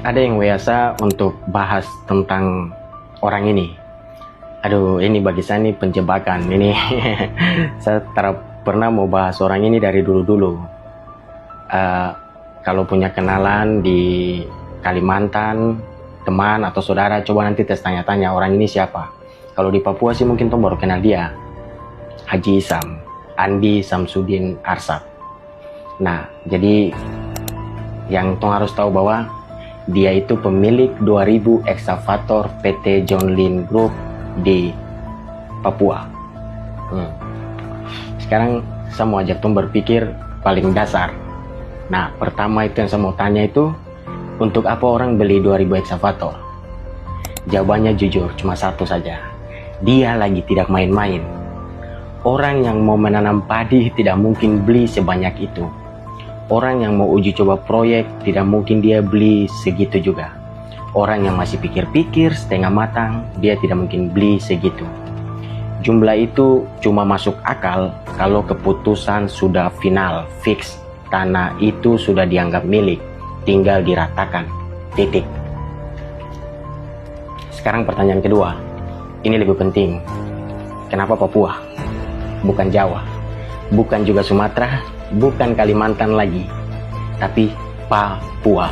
Ada yang biasa untuk bahas tentang orang ini. Aduh, ini bagi saya ini penjebakan. Ini saya pernah mau bahas orang ini dari dulu-dulu. Kalau punya kenalan di Kalimantan, teman atau saudara, coba nanti tes tanya-tanya orang ini siapa. Kalau di Papua sih mungkin tuh baru kenal dia. Haji Isam, Andi Samsudin Arsad. Nah, jadi yang tong harus tahu bahwa dia itu pemilik 2000 eksavator PT John Lynn Group di Papua. Sekarang saya mau ajak tong berpikir paling dasar. Nah, pertama itu yang saya mau tanya itu, untuk apa orang beli 2000 eksavator? Jawabannya jujur, cuma satu saja. Dia lagi tidak main-main. Orang yang mau menanam padi tidak mungkin beli sebanyak itu. Orang yang mau uji coba proyek tidak mungkin dia beli segitu juga. Orang yang masih pikir-pikir setengah matang, dia tidak mungkin beli segitu. Jumlah itu cuma masuk akal kalau keputusan sudah final, fix. Tanah itu sudah dianggap milik, tinggal diratakan, titik. Sekarang pertanyaan kedua, ini lebih penting. Kenapa Papua? Bukan Jawa, bukan juga Sumatera, bukan Kalimantan lagi, tapi Papua.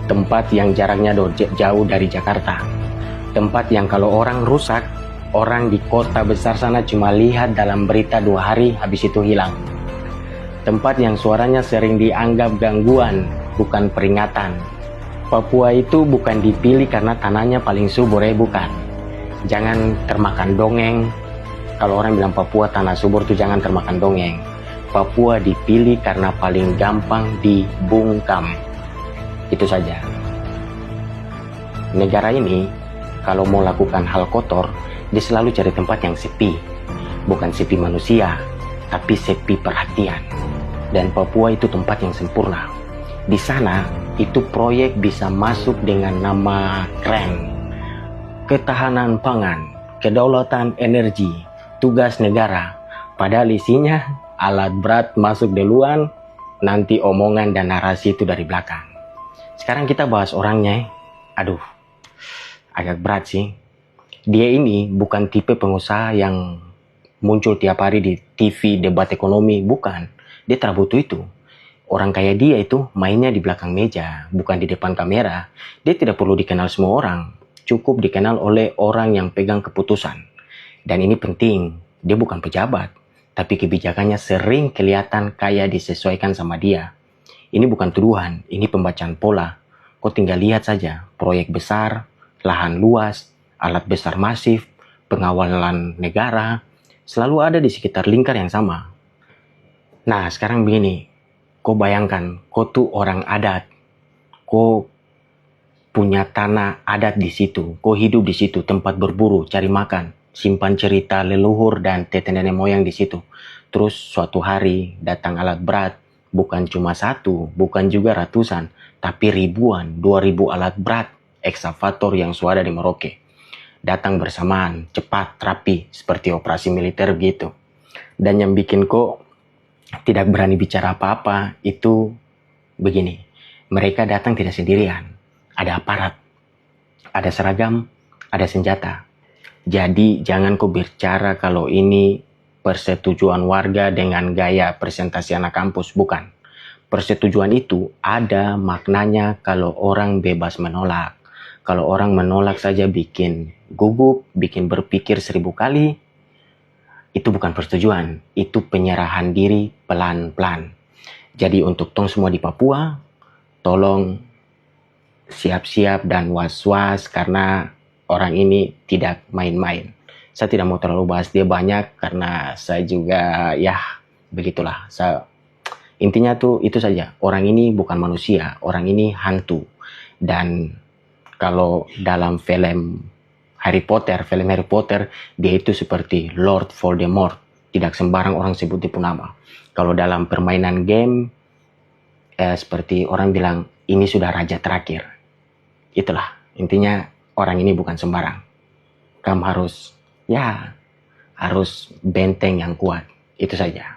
Tempat yang jaraknya jauh dari Jakarta. Tempat yang kalau orang rusak, orang di kota besar sana cuma lihat dalam berita 2 hari, habis itu hilang. Tempat yang suaranya sering dianggap gangguan, bukan peringatan. Papua itu bukan dipilih karena tanahnya paling subur, bukan. Jangan termakan dongeng. Kalau orang bilang Papua tanah subur itu jangan termakan dongeng. Papua dipilih karena paling gampang dibungkam. Itu saja. Negara ini kalau mau lakukan hal kotor, dia selalu cari tempat yang sepi. Bukan sepi manusia, tapi sepi perhatian. Dan Papua itu tempat yang sempurna. Di sana itu proyek bisa masuk dengan nama keren. Ketahanan pangan, kedaulatan energi, tugas negara. Padahal isinya alat berat masuk duluan, nanti omongan dan narasi itu dari belakang. Sekarang kita bahas orangnya. Aduh, agak berat sih. Dia ini bukan tipe pengusaha yang muncul tiap hari di TV debat ekonomi, bukan. Dia tak butuh itu. Orang kayak dia itu mainnya di belakang meja, bukan di depan kamera. Dia tidak perlu dikenal semua orang. Cukup dikenal oleh orang yang pegang keputusan. Dan ini penting, dia bukan pejabat. Tapi kebijakannya sering kelihatan kayak disesuaikan sama dia. Ini bukan tuduhan, ini pembacaan pola. Kau tinggal lihat saja, proyek besar, lahan luas, alat besar masif, pengawalan negara, selalu ada di sekitar lingkar yang sama. Nah, sekarang begini, kau bayangkan, kau tuh orang adat, kau punya tanah adat di situ, kau hidup di situ, tempat berburu, cari makan, simpan cerita leluhur dan tete nenek moyang di situ. Terus suatu hari datang alat berat, bukan cuma satu, bukan juga ratusan, tapi ribuan, 2000 alat berat, eksavator yang suara di Merauke. Datang bersamaan, cepat, rapi, seperti operasi militer gitu. Dan yang bikin kok tidak berani bicara apa-apa itu begini. Mereka datang tidak sendirian. Ada aparat, ada seragam, ada senjata. Jadi jangan kau bicara kalau ini persetujuan warga dengan gaya presentasi anak kampus, bukan. Persetujuan itu ada maknanya kalau orang bebas menolak. Kalau orang menolak saja bikin gugup, bikin berpikir 1000 kali, itu bukan persetujuan, itu penyerahan diri pelan-pelan. Jadi untuk tong semua di Papua, tolong siap-siap dan was-was karena orang ini tidak main-main. Saya tidak mau terlalu bahas dia banyak karena saya juga ya begitulah. Intinya tuh itu saja. Orang ini bukan manusia, orang ini hantu. Dan kalau dalam film Harry Potter, dia itu seperti Lord Voldemort. Tidak sembarang orang sebut dia pun nama. Kalau dalam permainan game, seperti orang bilang, ini sudah raja terakhir. Itulah, intinya orang ini bukan sembarang. Kamu harus benteng yang kuat. Itu saja.